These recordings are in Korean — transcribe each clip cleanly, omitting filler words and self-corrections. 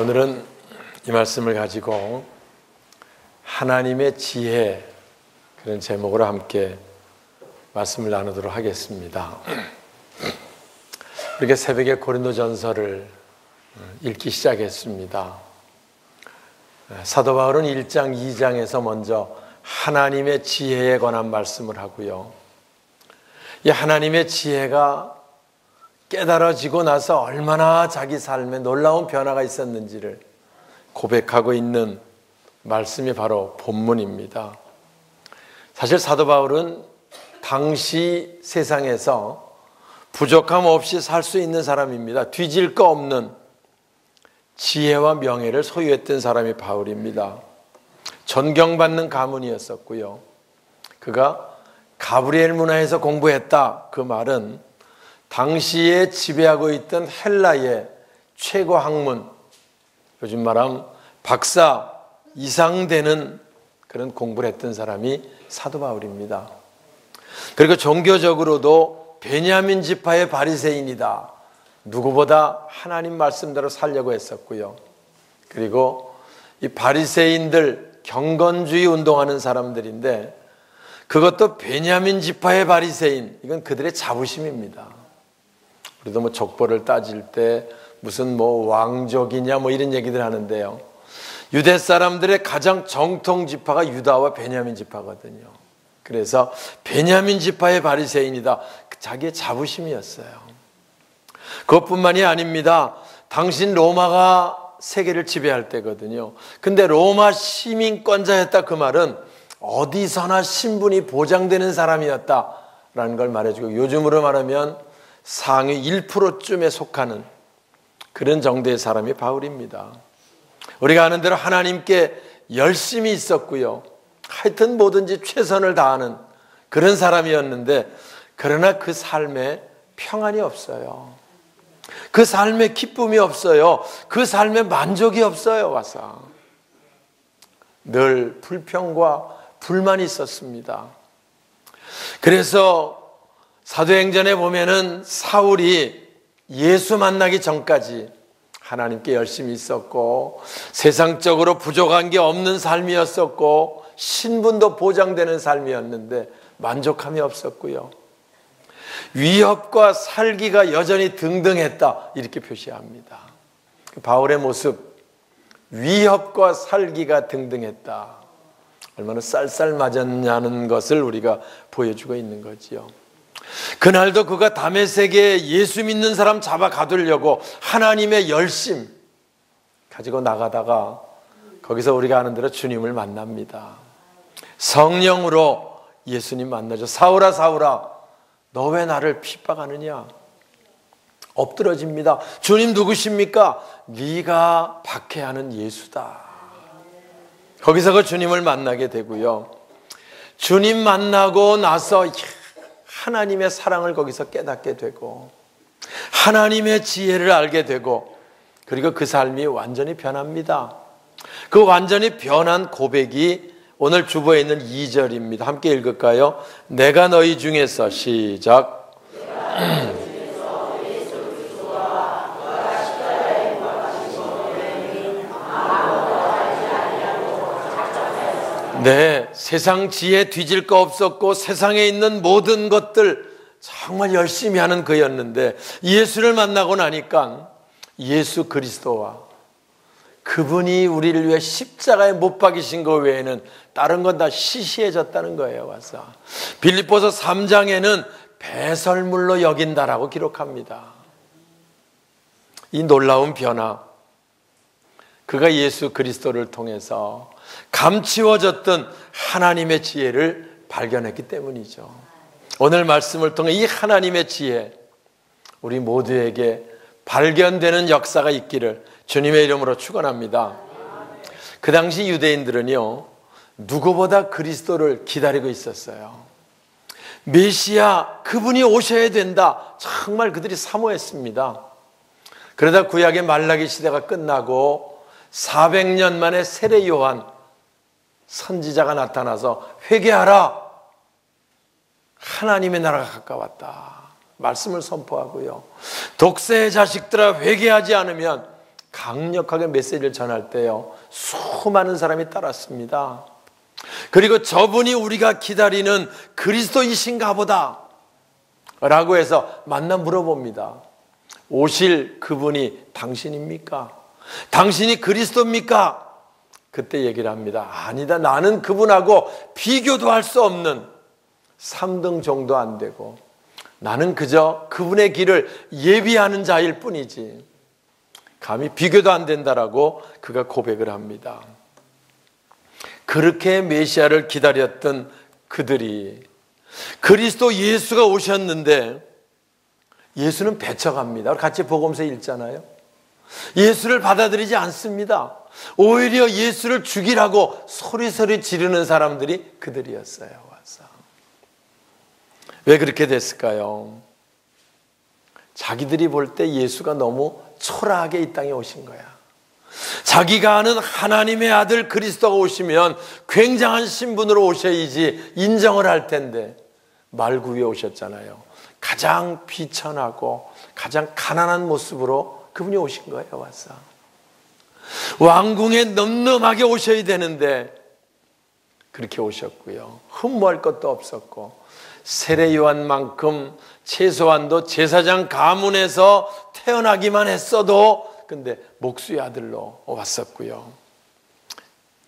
오늘은 이 말씀을 가지고 하나님의 지혜, 그런 제목으로 함께 말씀을 나누도록 하겠습니다. 이렇게 새벽에 고린도전서를 읽기 시작했습니다. 사도 바울은 1장, 2장에서 먼저 하나님의 지혜에 관한 말씀을 하고요. 이 하나님의 지혜가 깨달아지고 나서 얼마나 자기 삶에 놀라운 변화가 있었는지를 고백하고 있는 말씀이 바로 본문입니다. 사실 사도 바울은 당시 세상에서 부족함 없이 살 수 있는 사람입니다. 뒤질 거 없는 지혜와 명예를 소유했던 사람이 바울입니다. 존경받는 가문이었었고요. 그가 가브리엘 문화에서 공부했다, 그 말은 당시에 지배하고 있던 헬라의 최고 학문, 요즘 말하면 박사 이상 되는 그런 공부를 했던 사람이 사도 바울입니다. 그리고 종교적으로도 베냐민 지파의 바리새인이다, 누구보다 하나님 말씀대로 살려고 했었고요. 그리고 이 바리새인들 경건주의 운동하는 사람들인데, 그것도 베냐민 지파의 바리새인, 이건 그들의 자부심입니다. 우리도 뭐 족보를 따질 때 무슨 뭐 왕족이냐 뭐 이런 얘기들 하는데요. 유대 사람들의 가장 정통 지파가 유다와 베냐민 지파거든요. 그래서 베냐민 지파의 바리새인이다, 자기의 자부심이었어요. 그것뿐만이 아닙니다. 당신 로마가 세계를 지배할 때거든요. 근데 로마 시민권자였다, 그 말은 어디서나 신분이 보장되는 사람이었다라는 걸 말해주고, 요즘으로 말하면 상위 1%쯤에 속하는 그런 정도의 사람이 바울입니다. 우리가 아는 대로 하나님께 열심히 있었고요. 하여튼 뭐든지 최선을 다하는 그런 사람이었는데, 그러나 그 삶에 평안이 없어요. 그 삶에 기쁨이 없어요. 그 삶에 만족이 없어요. 와서 늘 불평과 불만이 있었습니다. 그래서 사도행전에 보면은 사울이 예수 만나기 전까지 하나님께 열심히 있었고, 세상적으로 부족한 게 없는 삶이었었고, 신분도 보장되는 삶이었는데 만족함이 없었고요. 위협과 살기가 여전히 등등했다, 이렇게 표시합니다. 바울의 모습, 위협과 살기가 등등했다, 얼마나 쌀쌀맞았냐는 것을 우리가 보여주고 있는 거지요. 그날도 그가 다메섹에 예수 믿는 사람 잡아 가두려고 하나님의 열심 가지고 나가다가, 거기서 우리가 아는 대로 주님을 만납니다. 성령으로 예수님 만나죠. 사울아 사울아, 너 왜 나를 핍박하느냐? 엎드러집니다. 주님 누구십니까? 네가 박해하는 예수다. 거기서 그 주님을 만나게 되고요. 주님 만나고 나서 하나님의 사랑을 거기서 깨닫게 되고, 하나님의 지혜를 알게 되고, 그리고 그 삶이 완전히 변합니다. 그 완전히 변한 고백이 오늘 주보에 있는 2절입니다. 함께 읽을까요? 내가 너희 중에서, 시작. 네, 세상 지혜 뒤질 거 없었고, 세상에 있는 모든 것들 정말 열심히 하는 그였는데, 예수를 만나고 나니까 예수 그리스도와 그분이 우리를 위해 십자가에 못 박이신 것 외에는 다른 건 다 시시해졌다는 거예요. 와서 빌립보서 3장에는 배설물로 여긴다라고 기록합니다. 이 놀라운 변화, 그가 예수 그리스도를 통해서 감추어졌던 하나님의 지혜를 발견했기 때문이죠. 오늘 말씀을 통해 이 하나님의 지혜, 우리 모두에게 발견되는 역사가 있기를 주님의 이름으로 축원합니다. 그 당시 유대인들은요, 누구보다 그리스도를 기다리고 있었어요. 메시아, 그분이 오셔야 된다, 정말 그들이 사모했습니다. 그러다 구약의 말라기 시대가 끝나고 400년 만에 세례 요한 선지자가 나타나서 회개하라, 하나님의 나라가 가까웠다 말씀을 선포하고요, 독세의 자식들아 회개하지 않으면 강력하게 메시지를 전할 때요, 수많은 사람이 따랐습니다. 그리고 저분이 우리가 기다리는 그리스도이신가 보다 라고 해서 만나 물어봅니다. 오실 그분이 당신입니까? 당신이 그리스도입니까? 그때 얘기를 합니다. 아니다, 나는 그분하고 비교도 할 수 없는 3등 정도 안 되고 나는 그저 그분의 길을 예비하는 자일 뿐이지 감히 비교도 안 된다라고 그가 고백을 합니다. 그렇게 메시아를 기다렸던 그들이 그리스도 예수가 오셨는데 예수는 배척합니다. 같이 복음서 읽잖아요. 예수를 받아들이지 않습니다. 오히려 예수를 죽이라고 소리소리 지르는 사람들이 그들이었어요. 와서. 왜 그렇게 됐을까요? 자기들이 볼 때 예수가 너무 초라하게 이 땅에 오신 거야. 자기가 아는 하나님의 아들 그리스도가 오시면 굉장한 신분으로 오셔야지 인정을 할 텐데 말구위에 오셨잖아요. 가장 비천하고 가장 가난한 모습으로 그분이 오신 거예요. 와서 왕궁에 넘넘하게 오셔야 되는데 그렇게 오셨고요. 흠모할 것도 없었고 세례 요한만큼 최소한도 제사장 가문에서 태어나기만 했어도 근데 목수의 아들로 왔었고요.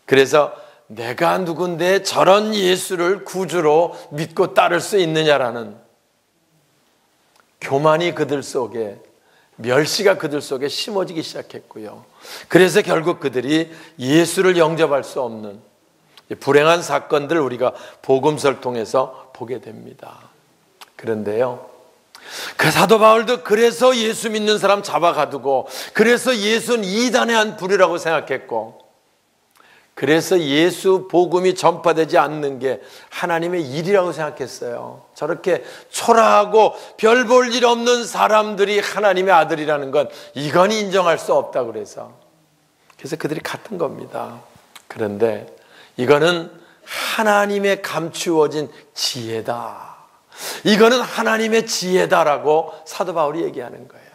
그래서 내가 누군데 저런 예수를 구주로 믿고 따를 수 있느냐라는 교만이 그들 속에, 멸시가 그들 속에 심어지기 시작했고요. 그래서 결국 그들이 예수를 영접할 수 없는 불행한 사건들을 우리가 복음서를 통해서 보게 됩니다. 그런데요, 그 사도 바울도 그래서 예수 믿는 사람 잡아가두고 그래서 예수는 이단의 한 부류라고 생각했고 그래서 예수 복음이 전파되지 않는 게 하나님의 일이라고 생각했어요. 저렇게 초라하고 별 볼 일 없는 사람들이 하나님의 아들이라는 건 이건 인정할 수 없다 그래서 그들이 같은 겁니다. 그런데 이거는 하나님의 감추어진 지혜다. 이거는 하나님의 지혜다라고 사도 바울이 얘기하는 거예요.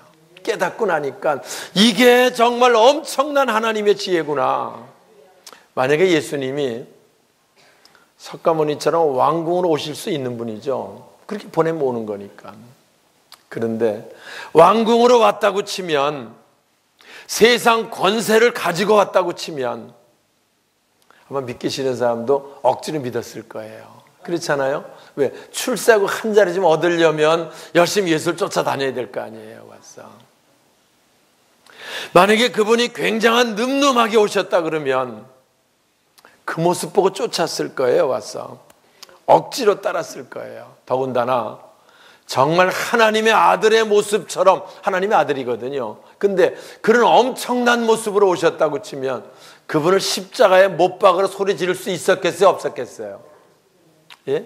깨닫고 나니까 이게 정말 엄청난 하나님의 지혜구나. 만약에 예수님이 석가모니처럼 왕궁으로 오실 수 있는 분이죠. 그렇게 보내면 오는 거니까. 그런데 왕궁으로 왔다고 치면 세상 권세를 가지고 왔다고 치면 아마 믿기 싫은 사람도 억지로 믿었을 거예요. 그렇잖아요? 왜? 출세하고 한 자리 좀 얻으려면 열심히 예수를 쫓아다녀야 될 거 아니에요. 와서. 만약에 그분이 굉장한 늠름하게 오셨다 그러면 그 모습 보고 쫓았을 거예요. 와서. 억지로 따랐을 거예요. 더군다나 정말 하나님의 아들의 모습처럼 하나님의 아들이거든요. 근데 그런 엄청난 모습으로 오셨다고 치면 그분을 십자가에 못 박으러 소리 지를 수 있었겠어요? 없었겠어요? 예?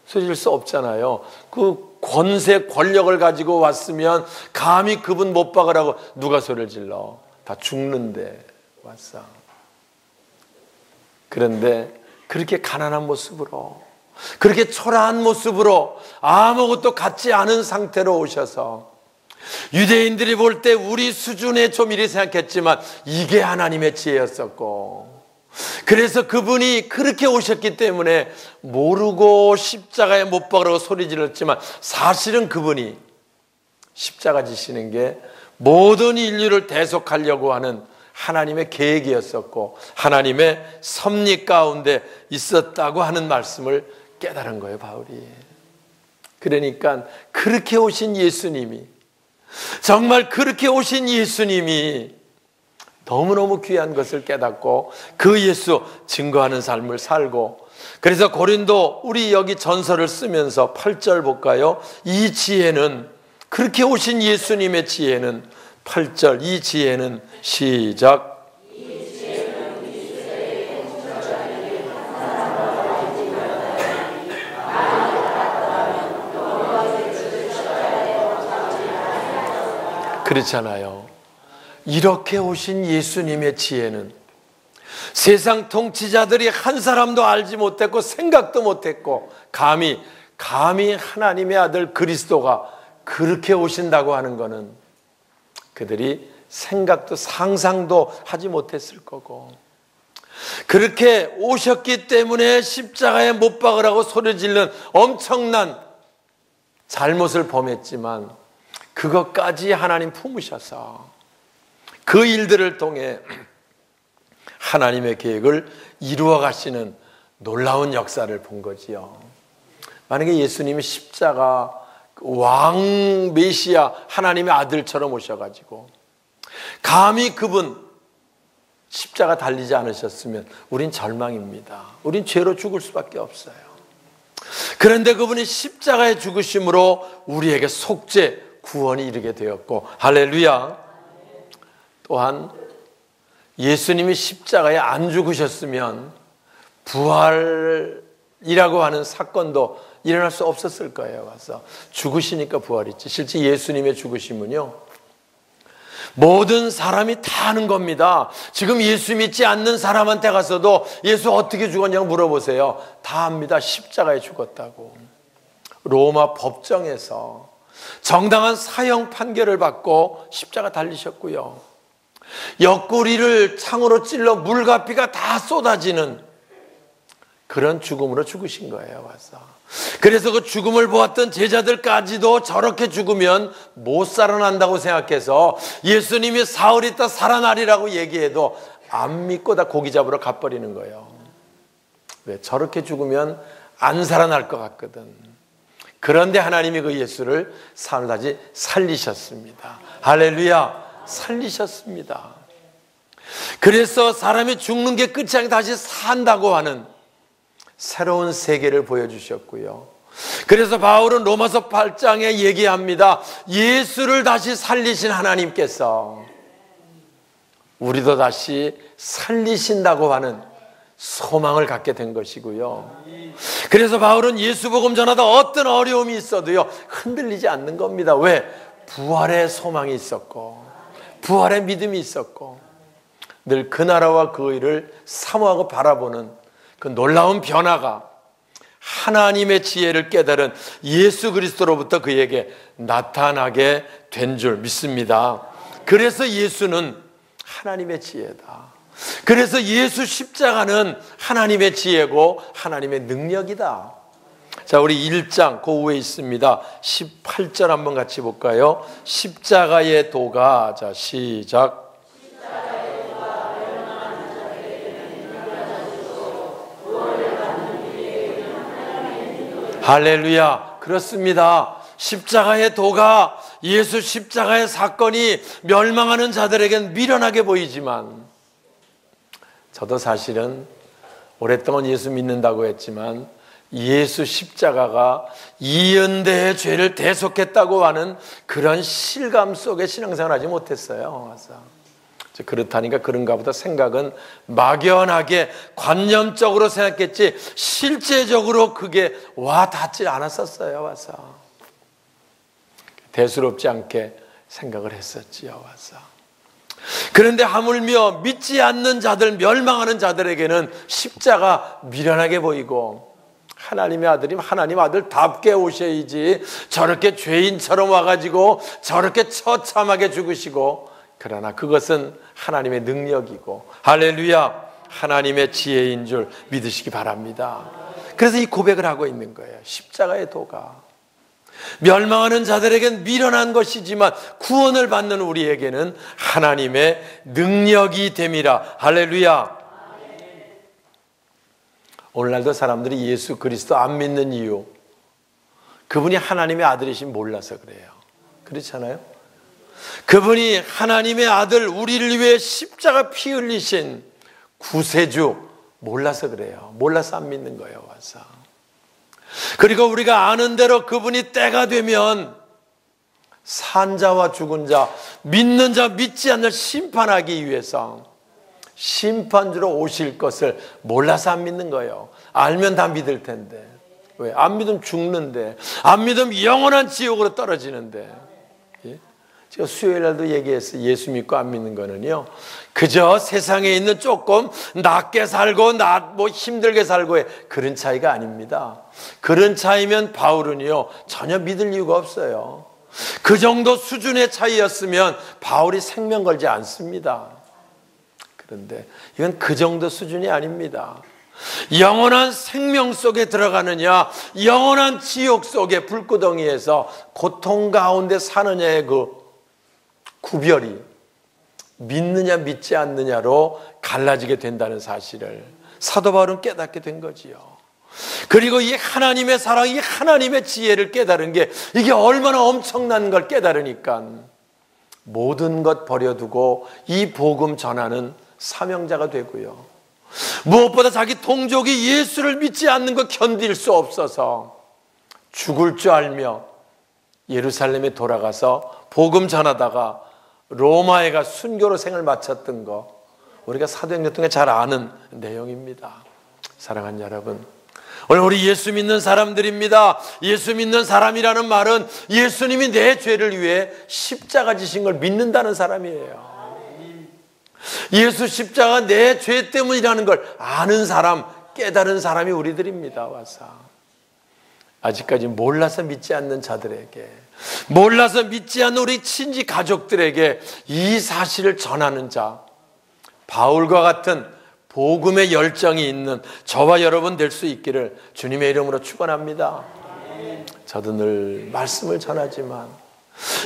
소리 지를 수 없잖아요. 그 권세, 권력을 가지고 왔으면 감히 그분 못 박으라고 누가 소리를 질러? 다 죽는데 왔어. 그런데 그렇게 가난한 모습으로 그렇게 초라한 모습으로 아무것도 갖지 않은 상태로 오셔서 유대인들이 볼 때 우리 수준에 좀 이리 생각했지만 이게 하나님의 지혜였었고 그래서 그분이 그렇게 오셨기 때문에 모르고 십자가에 못 박으라고 소리 질렀지만 사실은 그분이 십자가 지시는 게 모든 인류를 대속하려고 하는 하나님의 계획이었었고 하나님의 섭리 가운데 있었다고 하는 말씀을 깨달은 거예요, 바울이. 그러니까 그렇게 오신 예수님이 정말 그렇게 오신 예수님이 너무너무 귀한 것을 깨닫고 그 예수 증거하는 삶을 살고 그래서 고린도 우리 여기 전서를 쓰면서 8절 볼까요? 이 지혜는 그렇게 오신 예수님의 지혜는 8절 이 지혜는 시작 그렇잖아요. 이렇게 오신 예수님의 지혜는 세상 통치자들이 한 사람도 알지 못했고 생각도 못했고 감히 하나님의 아들 그리스도가 그렇게 오신다고 하는 것은 그들이 생각도 상상도 하지 못했을 거고, 그렇게 오셨기 때문에 십자가에 못 박으라고 소리 지르는 엄청난 잘못을 범했지만 그것까지 하나님 품으셔서 그 일들을 통해 하나님의 계획을 이루어 가시는 놀라운 역사를 본 거지요. 만약에 예수님이 십자가 왕 메시아 하나님의 아들처럼 오셔가지고 감히 그분 십자가 달리지 않으셨으면 우린 절망입니다. 우린 죄로 죽을 수밖에 없어요. 그런데 그분이 십자가에 죽으심으로 우리에게 속죄, 구원이 이르게 되었고, 할렐루야. 또한 예수님이 십자가에 안 죽으셨으면 부활이라고 하는 사건도 일어날 수 없었을 거예요. 와서 죽으시니까 부활이지. 실제 예수님의 죽으심은요, 모든 사람이 다 아는 겁니다. 지금 예수 믿지 않는 사람한테 가서도 예수 어떻게 죽었냐고 물어보세요. 다 압니다. 십자가에 죽었다고. 로마 법정에서 정당한 사형 판결을 받고 십자가 달리셨고요, 옆구리를 창으로 찔러 물과 피가 다 쏟아지는 그런 죽음으로 죽으신 거예요. 와서 그래서 그 죽음을 보았던 제자들까지도 저렇게 죽으면 못 살아난다고 생각해서 예수님이 사흘 있다 살아나리라고 얘기해도 안 믿고 다 고기 잡으러 가버리는 거예요. 왜? 저렇게 죽으면 안 살아날 것 같거든. 그런데 하나님이 그 예수를 사흘 다시 살리셨습니다. 할렐루야. 살리셨습니다. 그래서 사람이 죽는 게 끝이 아니라 다시 산다고 하는 새로운 세계를 보여주셨고요. 그래서 바울은 로마서 8장에 얘기합니다. 예수를 다시 살리신 하나님께서 우리도 다시 살리신다고 하는 소망을 갖게 된 것이고요. 그래서 바울은 예수 복음 전하다 어떤 어려움이 있어도요, 흔들리지 않는 겁니다. 왜? 부활의 소망이 있었고 부활의 믿음이 있었고 늘 그 나라와 그 의를 사모하고 바라보는 그 놀라운 변화가 하나님의 지혜를 깨달은 예수 그리스도로부터 그에게 나타나게 된 줄 믿습니다. 그래서 예수는 하나님의 지혜다. 그래서 예수 십자가는 하나님의 지혜고 하나님의 능력이다. 자, 우리 1장 그 후에 있습니다. 18절 한번 같이 볼까요? 십자가의 도가. 자, 시작. 할렐루야. 그렇습니다. 십자가의 도가, 예수 십자가의 사건이 멸망하는 자들에겐 미련하게 보이지만, 저도 사실은 오랫동안 예수 믿는다고 했지만 예수 십자가가 이연대의 죄를 대속했다고 하는 그런 실감 속에 신앙생활을 하지 못했어요. 그렇다니까 그런가 보다 생각은 막연하게 관념적으로 생각했지 실제적으로 그게 와 닿지 않았었어요. 와서 대수롭지 않게 생각을 했었지요. 와서 그런데 하물며 믿지 않는 자들, 멸망하는 자들에게는 십자가 미련하게 보이고, 하나님의 아들이면 하나님 아들답게 오셔야지 저렇게 죄인처럼 와가지고 저렇게 처참하게 죽으시고, 그러나 그것은 하나님의 능력이고 할렐루야, 하나님의 지혜인 줄 믿으시기 바랍니다. 그래서 이 고백을 하고 있는 거예요. 십자가의 도가 멸망하는 자들에겐 미련한 것이지만 구원을 받는 우리에게는 하나님의 능력이 됨이라. 할렐루야. 오늘날도 사람들이 예수 그리스도 안 믿는 이유, 그분이 하나님의 아들이신 몰라서 그래요. 그렇잖아요? 그분이 하나님의 아들, 우리를 위해 십자가 피 흘리신 구세주 몰라서 그래요. 몰라서 안 믿는 거예요. 와서. 그리고 우리가 아는 대로 그분이 때가 되면 산 자와 죽은 자, 믿는 자, 믿지 않는 심판하기 위해서 심판주로 오실 것을 몰라서 안 믿는 거예요. 알면 다 믿을 텐데. 왜? 안 믿으면 죽는데, 안 믿으면 영원한 지옥으로 떨어지는데. 예? 제가 수요일 날도 얘기했어요. 예수 믿고 안 믿는 거는요, 그저 세상에 있는 조금 낮게 살고 힘들게 살고의 그런 차이가 아닙니다. 그런 차이면 바울은요 전혀 믿을 이유가 없어요. 그 정도 수준의 차이였으면 바울이 생명 걸지 않습니다. 그런데 이건 그 정도 수준이 아닙니다. 영원한 생명 속에 들어가느냐, 영원한 지옥 속의 불구덩이에서 고통 가운데 사느냐의 그 구별이 믿느냐 믿지 않느냐로 갈라지게 된다는 사실을 사도 바울은 깨닫게 된 거지요. 그리고 이 하나님의 사랑, 이 하나님의 지혜를 깨달은 게 이게 얼마나 엄청난 걸 깨달으니까 모든 것 버려두고 이 복음 전하는 사명자가 되고요. 무엇보다 자기 동족이 예수를 믿지 않는 것 견딜 수 없어서 죽을 줄 알며 예루살렘에 돌아가서 복음 전하다가 로마에 가 순교로 생을 마쳤던 거 우리가 사도행전 통해 잘 아는 내용입니다. 사랑하는 여러분, 오늘 우리 예수 믿는 사람들입니다. 예수 믿는 사람이라는 말은 예수님이 내 죄를 위해 십자가 지신 걸 믿는다는 사람이에요. 예수 십자가 내 죄 때문이라는 걸 아는 사람, 깨달은 사람이 우리들입니다. 와서 아직까지 몰라서 믿지 않는 자들에게, 몰라서 믿지 않는 우리 친지 가족들에게 이 사실을 전하는 자, 바울과 같은 복음의 열정이 있는 저와 여러분 될 수 있기를 주님의 이름으로 축원합니다. 저도 늘 말씀을 전하지만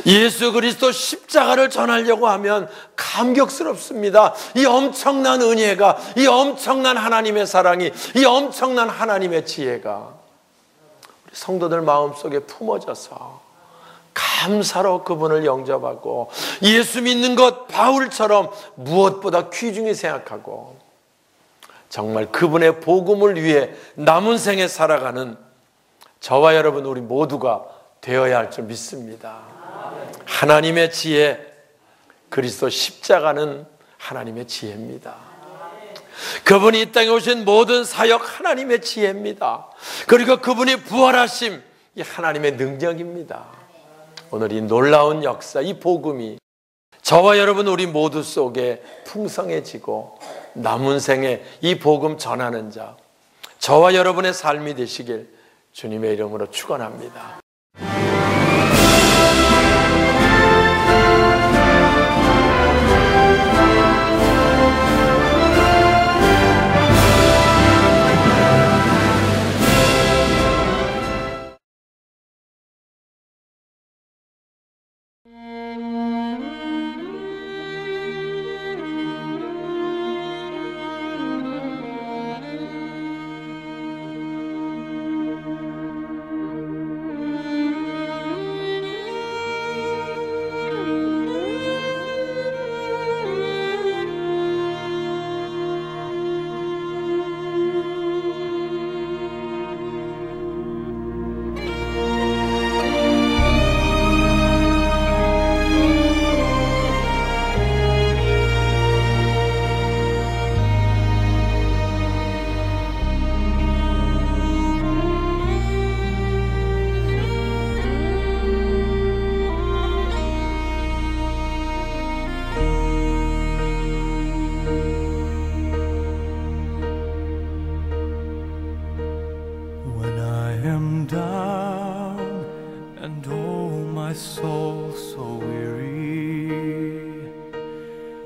예수 그리스도 십자가를 전하려고 하면 감격스럽습니다. 이 엄청난 은혜가, 이 엄청난 하나님의 사랑이, 이 엄청난 하나님의 지혜가 우리 성도들 마음속에 품어져서 감사로 그분을 영접하고 예수 믿는 것 바울처럼 무엇보다 귀중히 생각하고 정말 그분의 복음을 위해 남은 생에 살아가는 저와 여러분 우리 모두가 되어야 할 줄 믿습니다. 하나님의 지혜, 그리스도 십자가는 하나님의 지혜입니다. 그분이 이 땅에 오신 모든 사역 하나님의 지혜입니다. 그리고 그분이 부활하심 이 하나님의 능력입니다. 오늘 이 놀라운 역사, 이 복음이 저와 여러분 우리 모두 속에 풍성해지고 남은 생에 이 복음 전하는 자, 저와 여러분의 삶이 되시길 주님의 이름으로 축원합니다.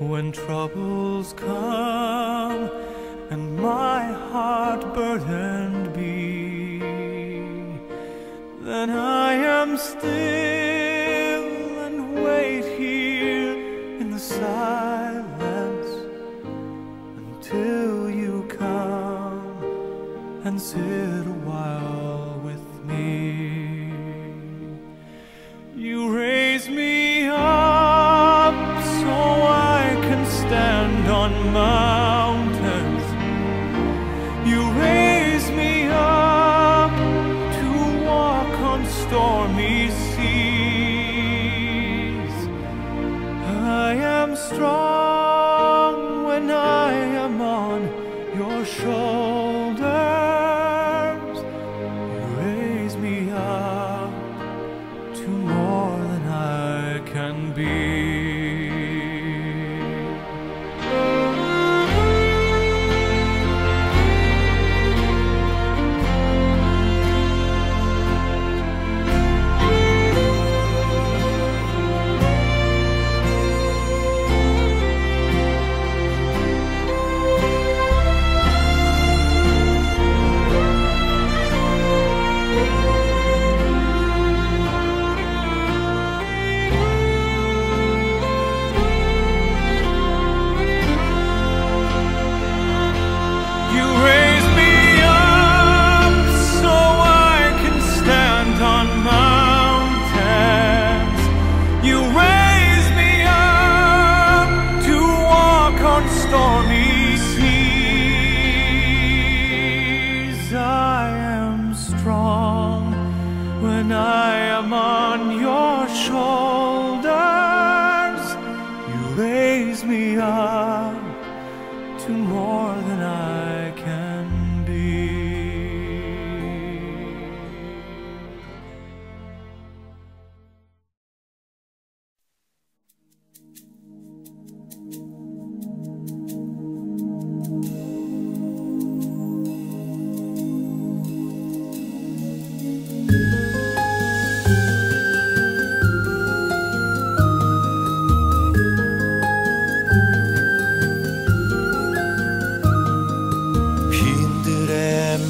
When troubles come and my heart burdened be, then I am still and wait here in the silence until you come and sit a while with me. You raise me up so I can stand on mountains. You raise me up to walk on stormy seas. I am strong when I am on your shoulders. You raise me up You raise me up so I can stand on mountains. You raise me up to walk on stormy seas. I am strong when I am on your shoulders. You raise me up to more than I can be.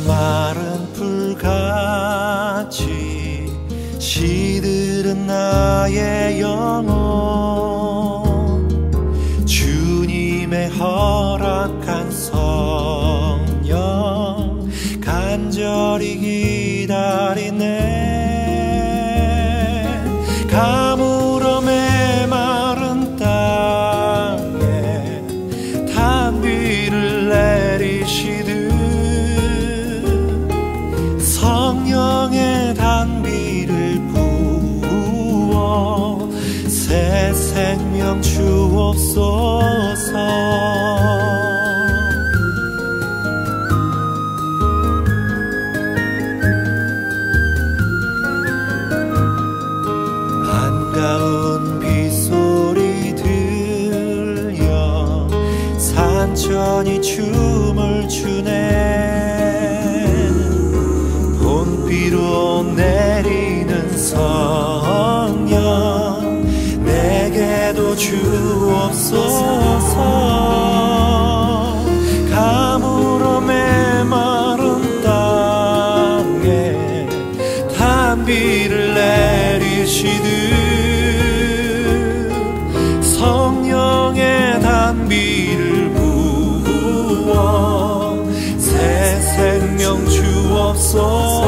마른 풀같이 시들은 나의 영혼, 주님의 허락한 성령 간절히 기다리네. 가물어 메마른 땅에 단비를 내리시듯 성령의 단비를 부어 새 생명 주옵소서. 반가운 빗소리 들려 산천이 춤을 추네. 비로 내리는 성령 내게도 주옵소서. 가물어 메마른 땅에 단비를 내리시듯 성령의 단비를 부어 새 생명 주옵소서.